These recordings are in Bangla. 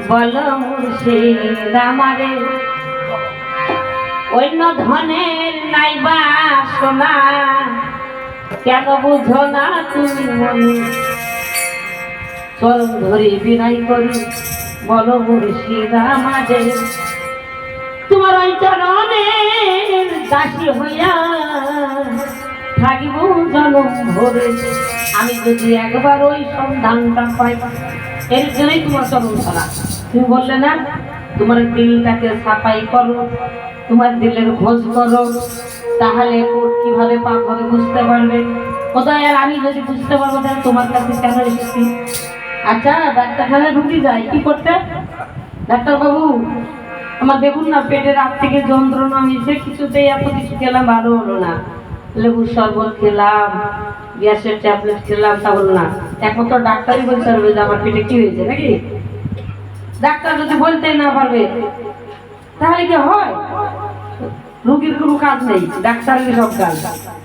বলো মুর্শিদ আমারে অন্য ধনের নাই বাসনা কেন বুঝো না তুমি মনে চরণ ধরি বিনয় করি বলো মুর্শিদ আমারে তোমার ওই চরণের দাসী হইয়া থাকিব জনম ভরে আমি যদি একবার ওই সন্ধানটা পাই এর জন্যই তোমার চরণ ধরা তুমি বললে না তোমার দিলটাকে সাফাই করো তোমার দিলের খোঁজ করো তাহলে কিভাবে পাপ হবে বুঝতে পারবে কোথায় আর আমি যদি বুঝতে পারবো তাহলে তোমার কাছে কেন এসেছি আচ্ছা ডাক্তারখানা ঢুকে যাই কি করতে ডাক্তারবাবু আমার দেখুন না পেটের রাত থেকে যন্ত্রণা হয়েছে কিছুতেই এত কিছু খেলাম ভালো হলো না লেবুর শরবত খেলাম গ্যাসের ট্যাবলেট খেলাম তা হলো না একমাত্র ডাক্তারই বলতে পারবে যে আমার পেটে কি হয়েছে নাকি ডাক্তার যদি বলতে না পারবে তাহলে কি হয় রোগীর কোনো কাজ নেই ডাক্তারের সব কাজ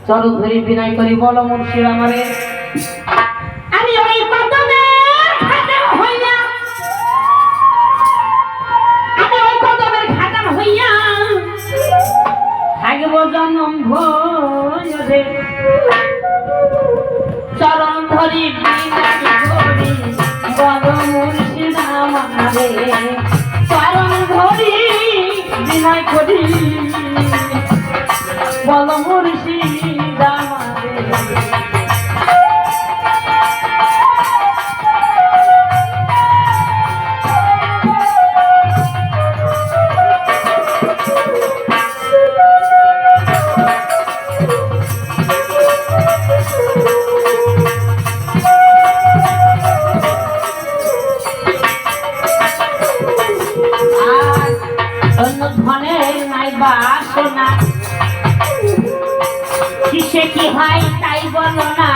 চরণ ধরে বিনয় করি বলো মুর্শিদ আমারে আমি ওই কদমের খাদেম হইয়া থাকিব জনম ভরে চরণ ধরি বলো মুর্শিদ আমারে চরণ ধরি বিনয় করি বলো মুর্শিদ আমারে বাসনা কিসে কি হয় তাই বলো না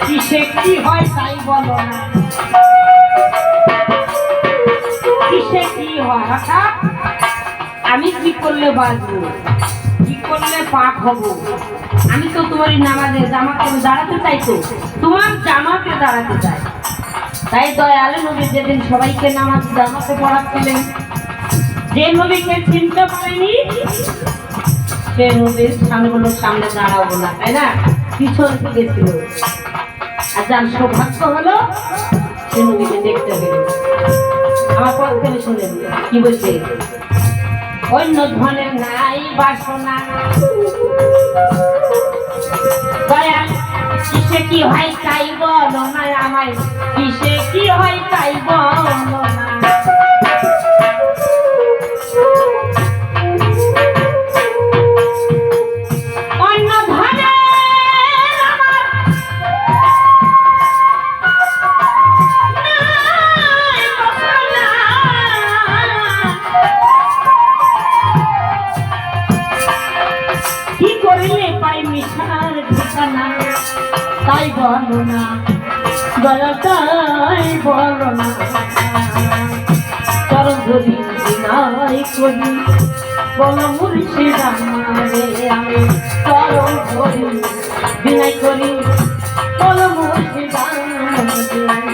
কিসে কি হয় তাই বলো না কিসে কি হয় হঠাৎ আমি কি করলে বাঁচবো কি করলে পাপ হব আমি তো তোমার নামাজে জামাতে দাঁড়াতে চাই তো তোমার জামাতে দাঁড়াতে চাই তাই দয়ালে নবী যেদিন সবাইকে নামাজ জামাতে পড়াচ্ছিলেন যে নবীকে চিনতে পারেনি সে নবীর সামনে দাঁড়াবো না তাই না পিছন থেকে ছিল আর যার সৌভাগ্য হলো সে নবীকে দেখতে পেল আমার পথ থেকে শুনে কি বলছে অন্য ধনের নাই বাসনা দয়াল কিসে কি হয় তাই বলো না আমায় কিসে কি হয় তাই বলো না তাই বলো না দয়া তাই বলো না চরণ ধরি বিনয় করি বলো মুর্শিদ আমারে আমি চরণ ধরি বিনয় করি বলো মুর্শিদ আমারে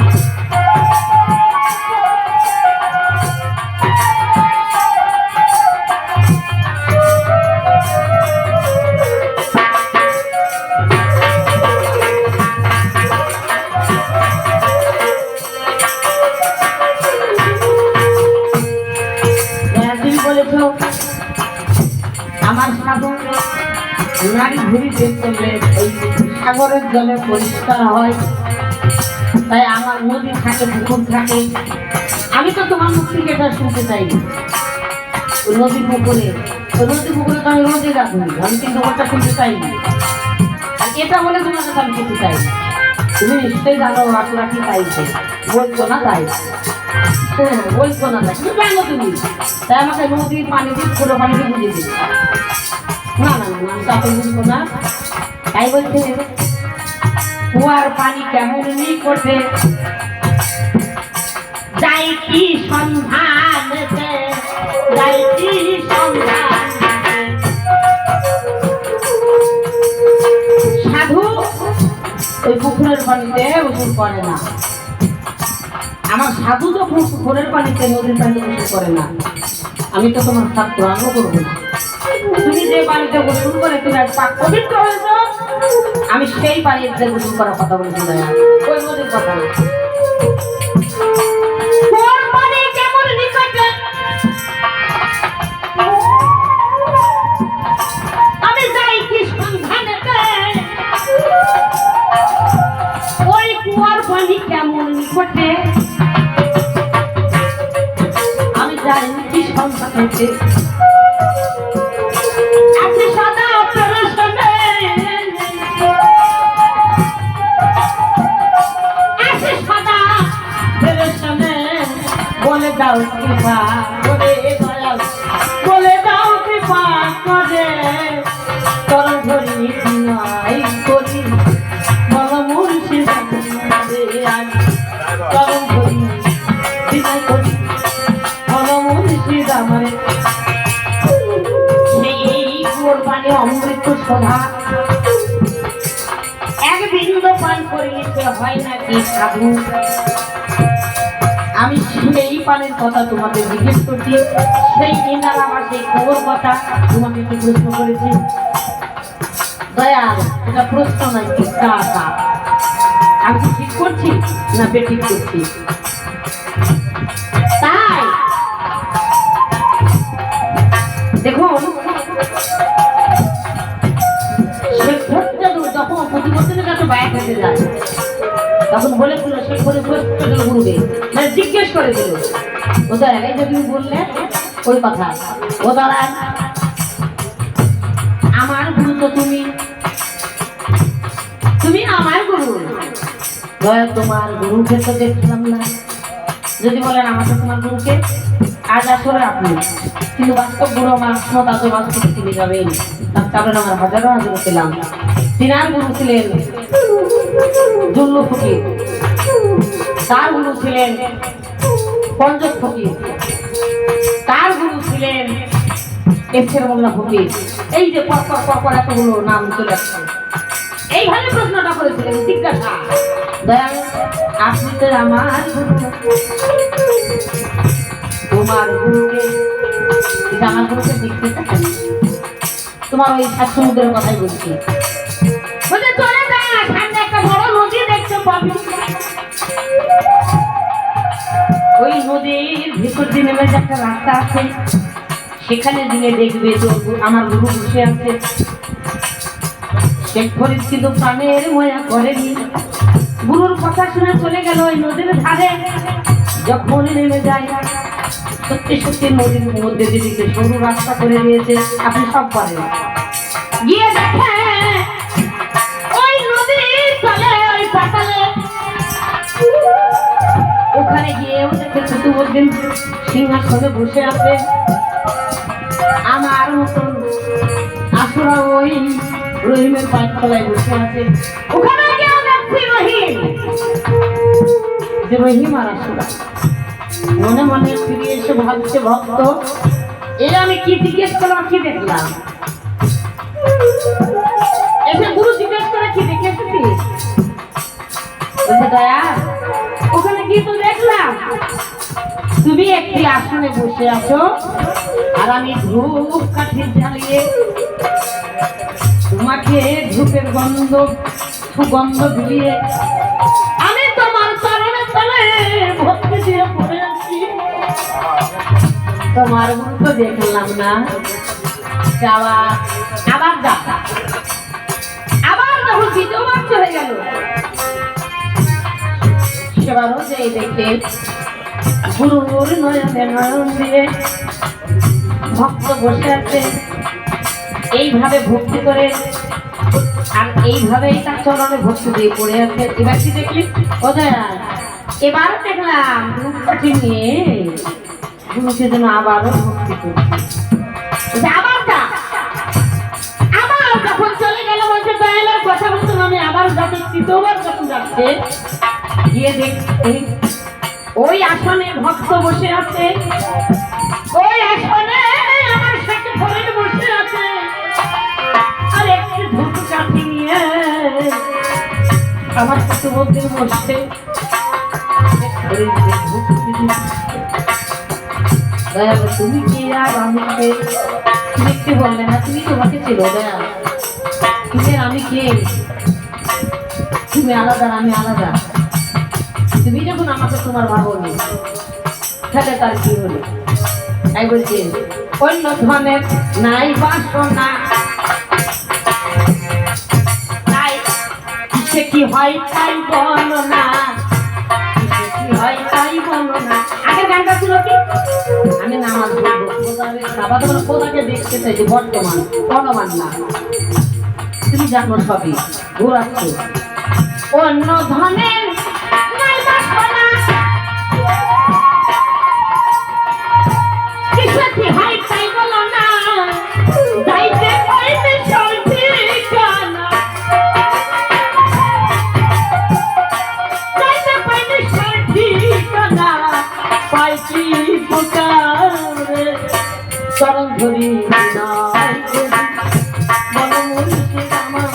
আমার সাধু নারী ঘুরি দেখলে ওই সাগরের জলে পরিষ্কার হয় তাই আমার নদী থাকে পুকুর থাকে আমি তো তোমার মুখ থেকে এটা শুনতে চাই ওই নদী পুকুরে তো আমি নদী রাখবো আমি কিন্তু ওটা শুনতে চাইনি আর এটা বলে তোমার কাছে আমি শুনতে চাই তুমি নিশ্চয়ই জানো আপনারা কি চাইছে বলছো না তাই বলছো না তাই কিন্তু জানো তুমি তাই আমাকে নদীর পানি দিয়ে পুরো পানিকে বুঝিয়ে দিচ্ছি না না না আমি তাকে বুঝবো না তাই বলছে কুয়ার পানি কেমন করবে যাই কি সন্ধান যাই কি সন্ধান সাধু ওই পুকুরের পানিতে ওষুধ করে না আমার সাধু তো পুকুরের পানিতে নদীর পানিতে গোসল করে না। আমি তো তোমার ছাত্র, আমিও করবো না। তুমি যে পানিতে গোসল করে তুমি আজ পাক পবিত্র হয়েছ, আমি সেই পানিতে গোসল করার কথা বলছি না, ওই নদীর কথা না। আমি যাই কি সন্ধানেতে, ওই কুয়ার পানি কেমন নিকটে, আমি যাই কি সন্ধানেতে। আছে সাদা পেরেশানে, আছে সাদা পেরেশানে, বলে দাও কৃপা করে দয়াল, বলে দাও কৃপা করে, তরণ ধরি নাই করি বলো মুর্শিদ, তরণ ধরি বিদায় করি বলো মুর্শিদ আমারে। সেই কুয়োর পানি অমৃত শোভা, এক বিন্দু পান করিতে হয় নাকি সাধু। আমি সেই পানের কথা তোমাকে জিজ্ঞেস করছি, সেই দিনকার আমার সেই কুয়োর কথা তোমাকে কি প্রশ্ন করেছি? দয়াল, এটা প্রশ্ন নয়, জিজ্ঞাসা। আমি কি ঠিক করছি না বেঠিক করছি? তাই দেখুন, যখন প্রতিবন্ধীদের কাছে বাইরে খেতে যায়, তখন বলেছিল সে করে গুরুকে মানে জিজ্ঞেস করে দিল, ও দাঁড়ান এই যে তুমি বললে ওই কথা, ও দাঁড়ান আমার গুরু তো তুমি, তুমি আমার গুরু, দয়া তোমার গুরুকে তো দেখলাম না। যদি বলেন আমাকে তোমার গুরুকে, আজ আসলে আপনি, কিন্তু বাস্তব গুরু আমার ক্ষমতা তো বাস্তব তিনি যাবেন, তার কারণে আমার হাজারো হাজার পেলাম। তিনার গুরু ছিলেন জুল্লু ফকির, তার গুরু ছিলেন পঞ্জত ফকির, তার গুরু ছিলেন এসের মোল্লা ফকির। এই যে পর এতগুলো নাম চলে আসছে, এইভাবে প্রশ্নটা করেছিলেন। জিজ্ঞাসা, দয়াল আপনি তো আমার গুরু, তোমার গুরুকে, আমার গুরুকে দেখতে থাকেন, তোমার ওই সমুদ্রের কথাই বলছি। বলে চলে যা, সামনে একটা বড় নদী দেখতে পাবি, ওই নদীর ভিতর দিয়ে নেমে যে একটা রাস্তা আছে, সেখানে দিনে দেখবে তো আমার গুরু বসে আছে। শেখ ফরিদ কিন্তু প্রাণের ময়া করেনি, গুরুর কথা শুনে চলে গেল ওই নদীর ধারে। যখন নেমে যায়, সত্যি সত্যি নদীর মধ্যে দিদিকে সরু রাস্তা করে দিয়েছে, আপনি সব পারেন। গিয়ে দেখে ওই নদীর তলে, ওই পাতালে, ওখানে গিয়েও দেখে কুতুবউদ্দিন সিংহাসনে বসে আছে, আমার মতন আসুরা ওই রহিমের পাঠতলায় বসে আছে। ওখানে গিয়েও দেখছি রহিম, যে রহিম আর আসুরা মনে মনে ফিরে এসে ভাবছে, ভক্ত এ আমি কি জিজ্ঞেস করলাম, কি দেখলাম? এসে গুরু জিজ্ঞেস করে কি দেখে এসেছিস? বলছে দয়া, ওখানে গিয়ে তো দেখলাম তুমি একটি আসনে বসে আছো, আর আমি ধূপ কাঠি জ্বালিয়ে তোমাকে ধূপের সুগন্ধ ধুলিয়ে আমি তোমার চরণে তলে ভক্তি দিয়ে পড়ে আছি। তোমার গুরু তো দেখলাম না, যাওয়া আবার যা, আবার যখন দ্বিতীয়বার চলে গেল, সেবারও যে দেখে গুরুর নয়নে নয়ন দিয়ে ভক্ত বসে আছে, এইভাবে ভক্তি করে, আর এইভাবেই তার চরণে ভক্তি দিয়ে পড়ে আছে। এবার কি দেখলি? এবার দেখলাম রূপকাঠি নিয়ে গুরুকে যেন আবারও ভক্তি করছে। আবার যা, আবার যখন চলে গেল, বলছে দয়ালের কথা বলতাম আমি, আবার যাতে তৃতীয়বার যখন যাচ্ছে, গিয়ে দেখতে ওই আসনে ভক্ত বসে আছে, ওই আসনে আমার সাথে ফরিদ বসে আছে, আর একটি ধূপ কাঠি নিয়ে আমার কুতুবউদ্দিন বসছে। তুমি কি আর আমি কে? তুমি একটু বললে না, তুমি তোমাকে ছিল দয়া, তুমি আর আমি কে? তুমি আলাদা, আমি আলাদা। তুমি যখন আমাকে তোমার ভাবনি, তাহলে তার কি হলো? তাই বলছি অন্য ধনের নাই বাসনা, তাই সে কি হয় তাই বলো না, কি হয় তাই বলো না। আগের গানটা ছিল কি, আমি নামাজ পড়বো, খোদাকে দেখতে চাইছি, বর্তমান বর্তমান না। তুমি জানো সবই ঘোরাচ্ছ অন্য ধনের নাই বাসনা, কি হয় তাই বলো না, যাইতে পাইতে সঠিকানা, যাইতে পাইতে সঠিকানা, পাইছি পুকারে চরণ ধরি নাই বলো মুর্শিদ আমার,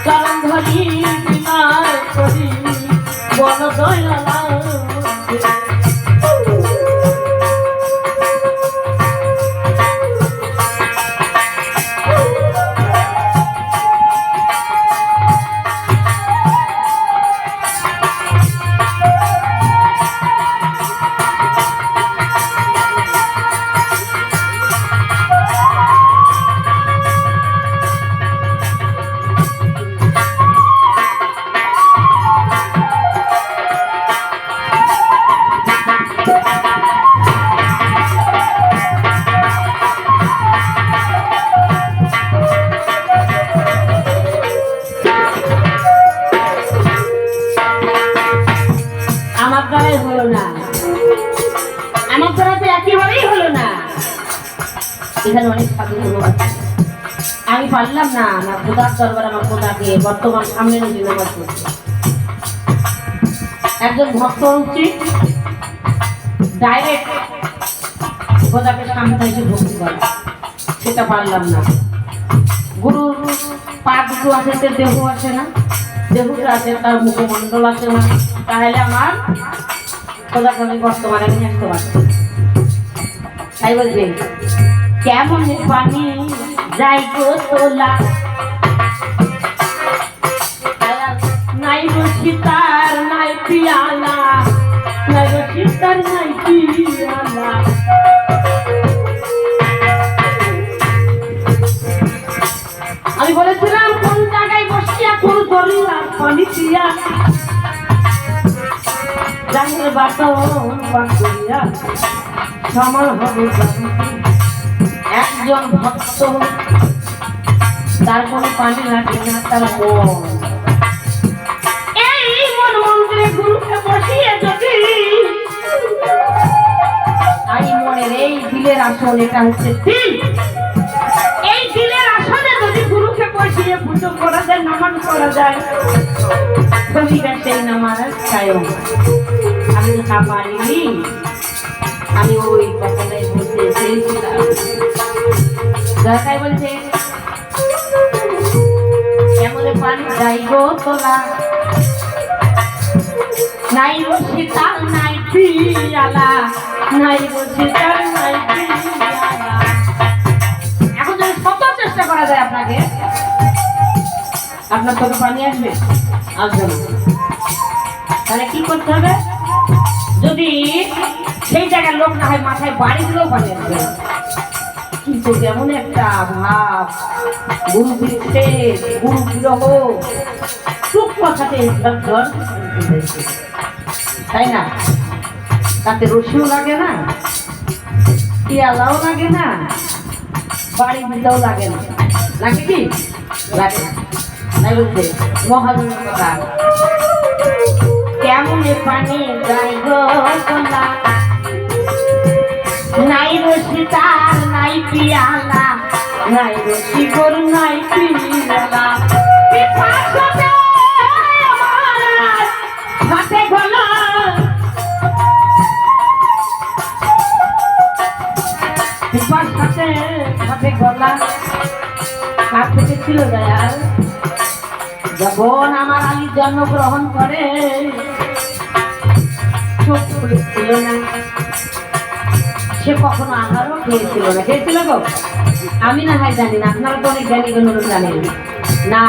চরণ ধরি বিনায় করি বলো দয়ালা। আমার দ্বারাই হলো না, আমার দ্বারা তো একেবারেই হলো না। এখানে অনেক সাধু আছে, আমি পারলাম না, না খোদার দরবার আমার খোদাকে বর্তমান সামনে নিয়ে নামাজ পড়ছে। একজন ভক্ত উচিত ডাইরেক্ট খোদাকে সামনে এসে ভক্তি করে, সেটা পারলাম না। গুরুর পা দুটো আছে, দেহ আছে না, দেহটা আছে, তার মুখমণ্ডল আছে না, তাহলে আমার খোদাকে আমি বর্তমানে নিয়ে আসতে পারছি। তাই বলছে কেমন পানি যাই গো তোলা, নাই সীতার নাই পিয়ালা, নাই সীতার নাই পিয়ালা। আমি বলেছিলাম কোন জায়গায় বসিয়া কোন দরিয়া পানি পিয়া, জানের বাসন পান করিয়া সমান হবে। একজন ভক্ত তার কোনো পানি লাগে না, তার মন, এই মন মন্ত্রে গুরুকে বসিয়ে যদি এই মনের এই দিলের আসন, এটা হচ্ছে দিল, এই দিলের আসনে যদি গুরুকে বসিয়ে পুজো করা যায়, নামাজ করা যায়, কবিরা সেই নামাজ কায়ম। আমি তো তা পারিনি, আমি ওই কথাটাই বলতে চেয়েছিলাম। দরকার বলছে কেমন পানি যাই গো তোলা, নাই সীতা নাই পিয়ালা, নাই সীতা নাই পিয়ালা। এখন যদি কত চেষ্টা করা যায় আপনাকে, আপনার চোখে পানি আসবে, আসবে না। তাহলে কি করতে হবে, যদি সেই জায়গার লোক না হয়, মাথায় বাড়ি দিলেও পানি আসবে। কিন্তু যেমন একটা ভাব, গুরু বিচ্ছেদ, গুরু বিরহ, খুব কথাতে তাই না, তাতে রসিও লাগে না, পিয়ালাও লাগে না, বাড়ি দিতেও লাগে না, লাগে কি লাগে না। তাই বলছে মহাজন কথা, কেমন পানি যাই গো তোলা, নাই রসিতার নাই পিয়ালা, নাই রসিকর নাই পিয়ালা। হাতে গলা হাতে গলা কার থেকে ছিল দয়াল, যখন আমার আলী জন্মগ্রহণ করে সে কখনো আহারও খেয়েছিল না, খেয়েছিল গো? আমি না হয় জানি না, আপনারা তো অনেক জ্ঞানী গুলো জানেন না।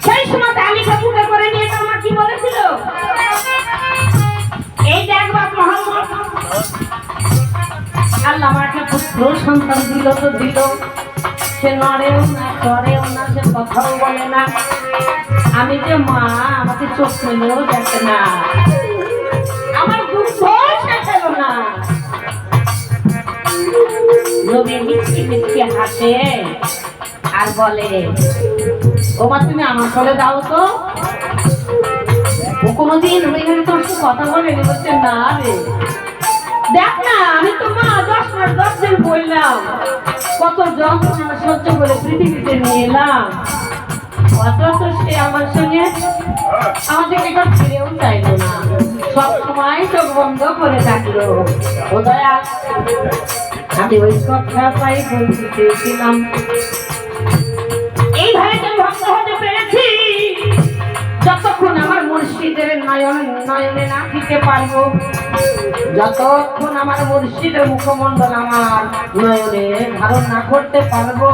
সেই সময় আলীকে বুকে করে নিয়ে তার মা কি বলেছিল, এই দেখ বাপ মোহাম্মদ, আল্লাহ আমার একটা পুত্র সন্তান দিল তো দিল, সে নড়েও না চড়েও না, সে কথাও বলে না, আমি যে মা আমাকে চোখ মেলেও দেখে না, আমার দুঃখ শেষ হলো না। নবী মিষ্টি মিষ্টি হাসে আর বলে, ও মা তুমি আমার কোলে দাও তো। ও কোনোদিন ওইখানে তোর সাথে কথা বলেনি, বলছে না রে, দেখ না আমি তো মা 10 মাস 10 দিন বললাম, কত যন্ত্রণা সহ্য করে পৃথিবীতে নিয়ে এলাম, অথচ সে আমার সঙ্গে আমাদের একবার ফিরেও চাইলো না, সব সময় চোখ বন্ধ করে থাকলো। ও দয়া, আমি ওই কথা পাই বলতে চেয়েছিলাম, এইভাবে তো ভক্ত হতে পেরেছি যতক্ষণ আমার মুর্শিদের নয়নে না দিতে পারবো, যতক্ষণ আমার মুর্শিদের মুখমণ্ডল আমার নয়নে ধারণ না করতে পারবো,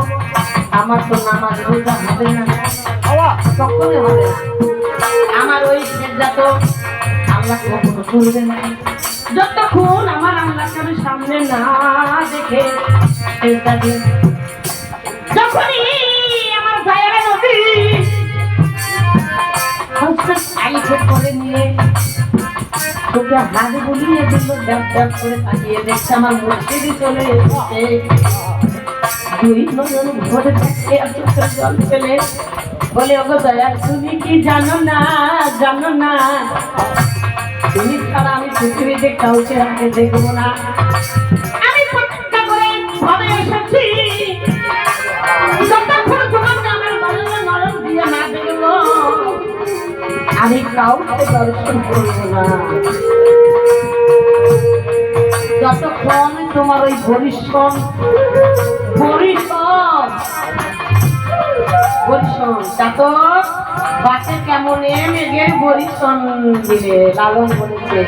আমার তো নামাজ রোজা হবে না, কখনো হবে না। আমার ওই সেজদা তো আল্লাহ কখনো করবে না, যতক্ষণ আমার আল্লাহকে আমি সামনে না দেখে সেজদা দিই। যখনই আমার দয়ার নবী আলিফে করে নিয়ে তোকে হাত বুলিয়ে দিল, ড্যাপ ড্যাপ করে তাকিয়ে দেখছে আমার মুর্শিদই চলে এসেছে, দুই নয়ন ভরে দেখে চোখের জল ফেলে বলে, ওগো দয়াল তুমি কি জানো না, জানো না তুমি ছাড়া আমি পৃথিবীতে কাউকে রাখতে দেখবো না, আমি প্রতিজ্ঞা করে ভাবে এসেছি যতক্ষণ তোমার নামের বদলে নরম দিয়ে না দেখবো আমি কাউকে দর্শন করবো না, যতক্ষণ তোমার ওই পরিশ্রম তত বাসে কেমন মেঘের বরিশন দিলে, লালন বলেছে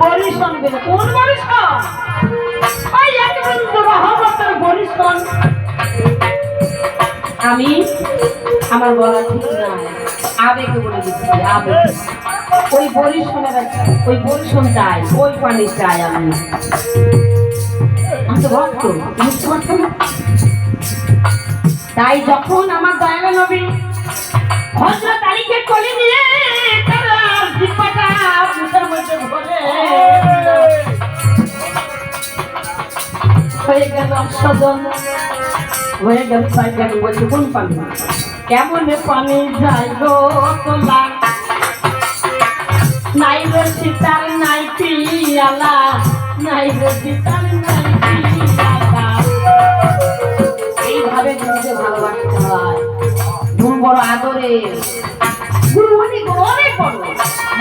বরিশন দিলে, কোন বরিশন? ওই রহমতের বরিশন। আমি আমার বলা ঠিক নাই, আবেগে বলে দিচ্ছি, আবেগ। ওই বরিশনের ওই বরিশন চাই, ওই পানি চাই আমি তো ভক্ত, বুঝতে পারছো না? তাই যখন আমার দয়াল নবী হযরত আলীকে কোলে নিয়ে তার জিহ্বাটা মুখের মধ্যে ভরে হয়ে গেল সজন, হয়ে গেল পায়খানা, বলছে কোন পানি, কেমন পানি যায় গো তোলা, নাই গো সীতার নাই পিয়ালা, নাই গো সীতার নাই পিয়ালা। এইভাবে গুরুকে ভালোবাসতে হয়, গুরু বড় আদরে, গুরু অনেক অনেক বড়,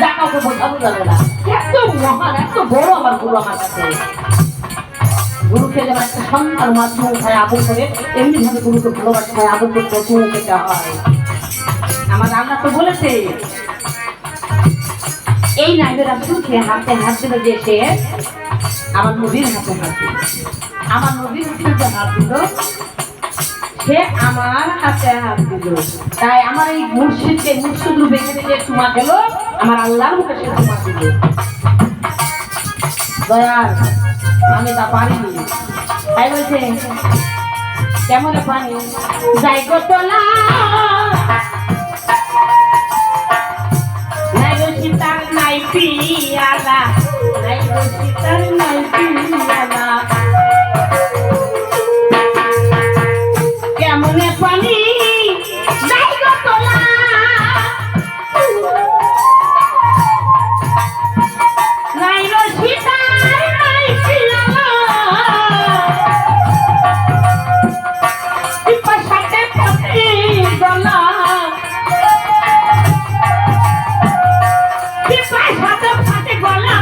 যা কাউকে বোঝাবো যাবে না, এত মহান এত বড় আমার গুরু আমার কাছে। গুরুকে যেমন একটা সন্তান মাধ্যমে উঠায় আদর করে, এমনি ভাবে গুরুকে ভালোবাসতে হয়, আদর করতে চুমু খেতে হয়। আমার আল্লাহ তো বলেছে, এই নাইবের রাসূলকে হাতে হাত দিল যে সে আমার নবীর হাতে হাত দিল, আমার নবীর হাতে হাত দিল সে আমার হাতে হাত দিল। তাই আমার এই মুর্শিদকে মুর্শিদ রূপে যে চুমা গেল, আমার আল্লাহর মুখে সে চুমা দিল। দয়াল আমি তা পারিনি, তাই বলছে কেমন পানি যাই গো তোলা, নাই গো সীতার নাই পিয়ালা, নাই গো সীতার নাই পিয়ালা, কেমন পানি যাই গো তোলা, নাই গো সীতার নাই পিয়ালা, সাথে পথে গলা, সাথে গলা।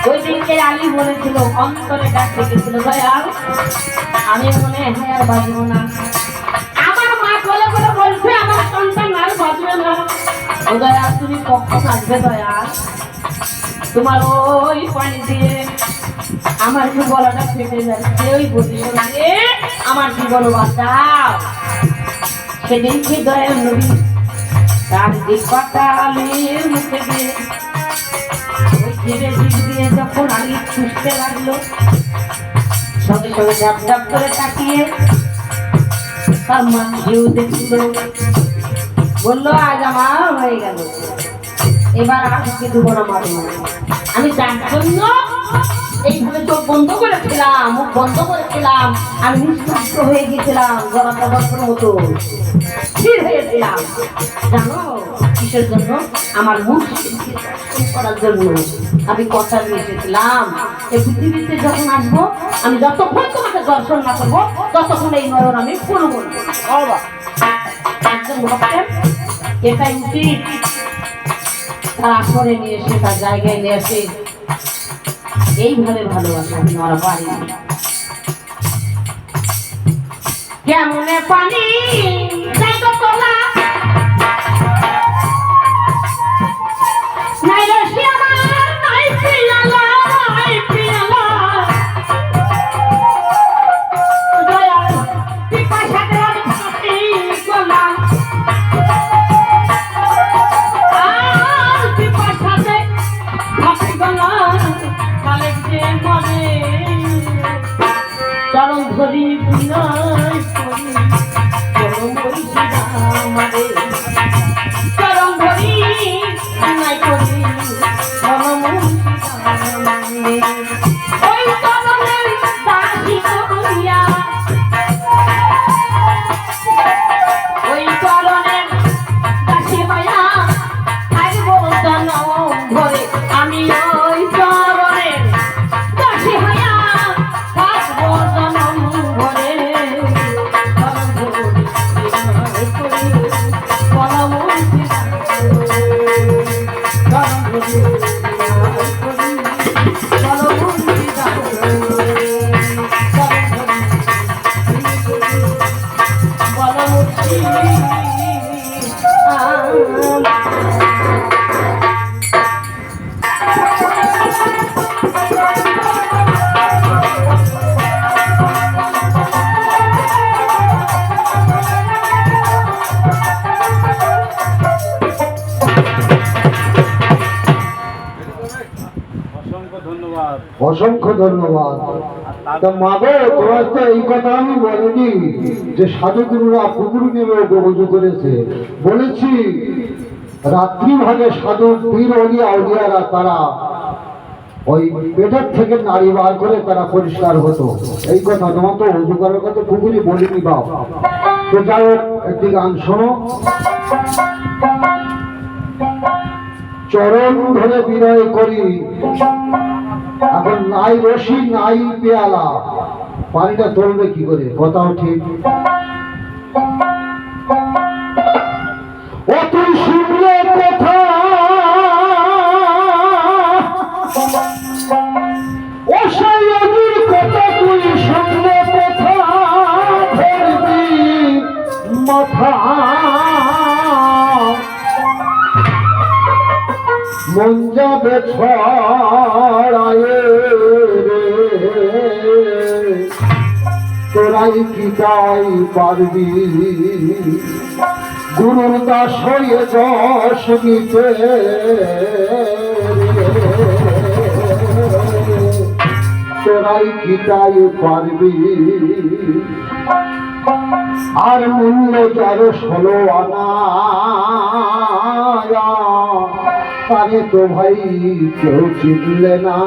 ওই দিনকে আলী বলেছিল, অন্তরে ডাক ডেকেছিল, দয়াল আমি মনে হয় আর বাজবো না, আমার মা বলে বলে বলছে আমার সন্তান আর বাজবে না, ও দয়াল তুমি কখন আসবে দয়াল? তোমার ওই পানি দিয়ে আমার কি গলাটা ফেটে যাচ্ছে, ওই পজিশনে আমার জীবন বাঁচাও। সেদিন কি দয়াল নবী তার জিহ্বাটা আলীর মুখে দিয়ে ওই জিভে জিভ দিয়ে যখন আলী চুষতে লাগলো, সঙ্গে সঙ্গে ঝাপ ঝাপ করে তাকিয়ে তার মা ঢেউ দেখছিল, বললো আজ আমার হয়ে গেল, এবার আর ঢুকে দেবো না মারবো। আমি যার জন্য এইভাবে চোখ বন্ধ করেছিলাম, মুখ বন্ধ করেছিলাম, আমি নিঃশব্দ হয়ে গেছিলাম, গলাটা বস্ত্র মতো স্থির হয়েছিলাম, জানো কিসের জন্য? আমার মুখ করার জন্য আমি কথা দিয়ে এসেছিলাম। এই পৃথিবীতে যখন আসবো, আমি যতক্ষণ তোমাকে দর্শন না করবো ততক্ষণ এই নয়ন আমি খুলবো না। একজন ভক্তের এটাই উচিত, তার আসরে নিয়ে এসে তার জায়গায় নিয়ে এসে এইভাবে ভালোবাসা আমরা পারি। কেমনে পানি যাইতো তোলা নাই রসি আমার নাই পিয়ালা, নাই পিয়ালা দয়াল পিপাসাতে আমি গলা আর পিপাসাতে ভাসি গলা কালে যে মনে চরণ ধরি বিনয় করি চরণ ধরি আমারে চরণ ধরি বিনয় করি চরণ ধরি ওই চরণের দাসী করিয়া ওই চরণের দাসী হইয়া আসব জনম ভরে, আমি ওই চরণের দাসী হইয়া আসব জনম ভরে। চরণ ধরি বিনয় করি চরণ ধরি অসংখ্য ধন্যবাদ। তা মা গো, তোমার তো এই কথা আমি বলিনি যে সাধুগুরুরা পুকুর নেমে উপভোগ করেছে। বলেছি রাত্রি ভাগে সাধু পীর অলিয়া অলিয়ারা তারা ওই পেটের থেকে নারী বার করে তারা পরিষ্কার হতো, এই কথা। তোমার তো উজু করার কথা পুকুরি বলিনি বাপ। তো যাই হোক, একটি গান শোনো। চরণ ধরে বিনয় করি, এখন নাই রশি নাই পেয়ালা, পানিটা তুলবে কি করে? কথাও ঠিক। ও তুই শুনলে কথা, ও সেই অজির কথা তুই শুনলে কথা, ধরবি মাথা মন যাবে ছড়ায় রে, তোরাই কি তাই পারবি গুরুর দাস হয়ে যশ নিতে, তোরাই কি তাই পারবি। আর মূল্য যার 16 আনা, তারে তো ভাই কেউ চিনলে না।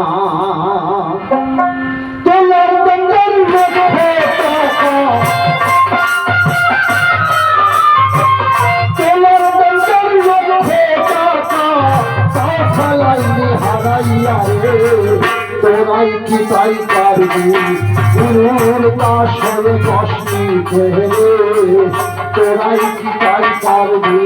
তোলার দণ্ডের মধ্যে তোলার দণ্ডের মধ্যে চালাইনি হারাইয়া রে, তোরাই কি তাই পারবি গুরুর দাস হয়ে কষ্ট নিতে, তোরাই কি তাই পারবি।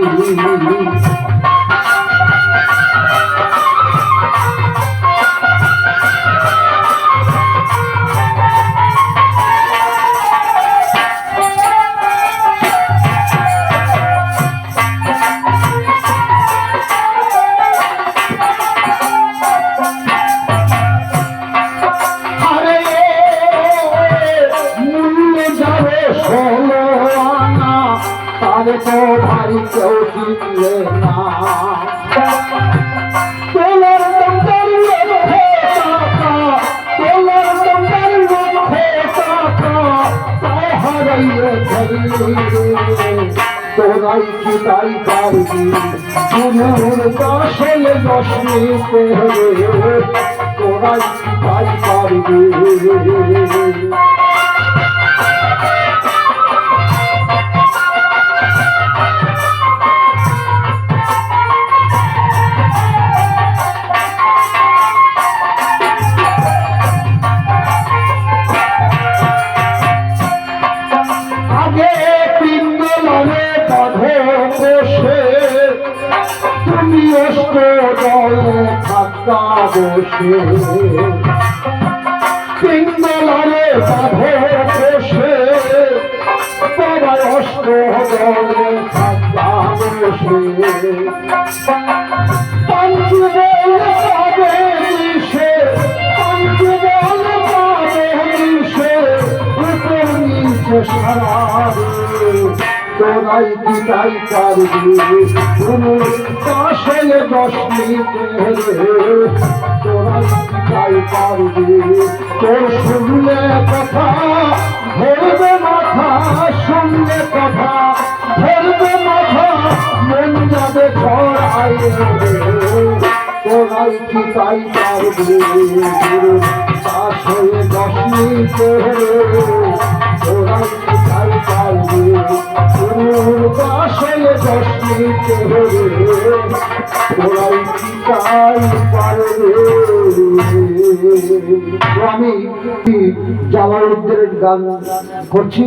তোরাই কি তাই পারবি গুরুর দশলে দশ নিতে হবে তোরাই কি তাই পারবি আগে পিঙ্গলনে বাঁধে বসে তুমি অষ্ট দলে থাকা বসে পিঙ্গলনে বাঁধে বসে বাবা অষ্ট দলে থাকা বসে পঞ্চবল পাবে নিশে পঞ্চবল পাবে নিশে উপর নিচে সারাবে তোরাই কি তাই পারবি গুরু দশলে দশ নিতে তোরাই কি তাই পারবি তোর শুনলে কথা ধরবে মাথা শুনলে কথা ধরবে মাথা মন যাবে ছড়াই তোরাই কি তাই পারবি গুরু দশলে দশ নিতে তোরাই কি তাই পারবি গুরুর দশলে দশ নিতে তোরাই কি তাই পারবি আমি জালালউদ্দিনের গান করছি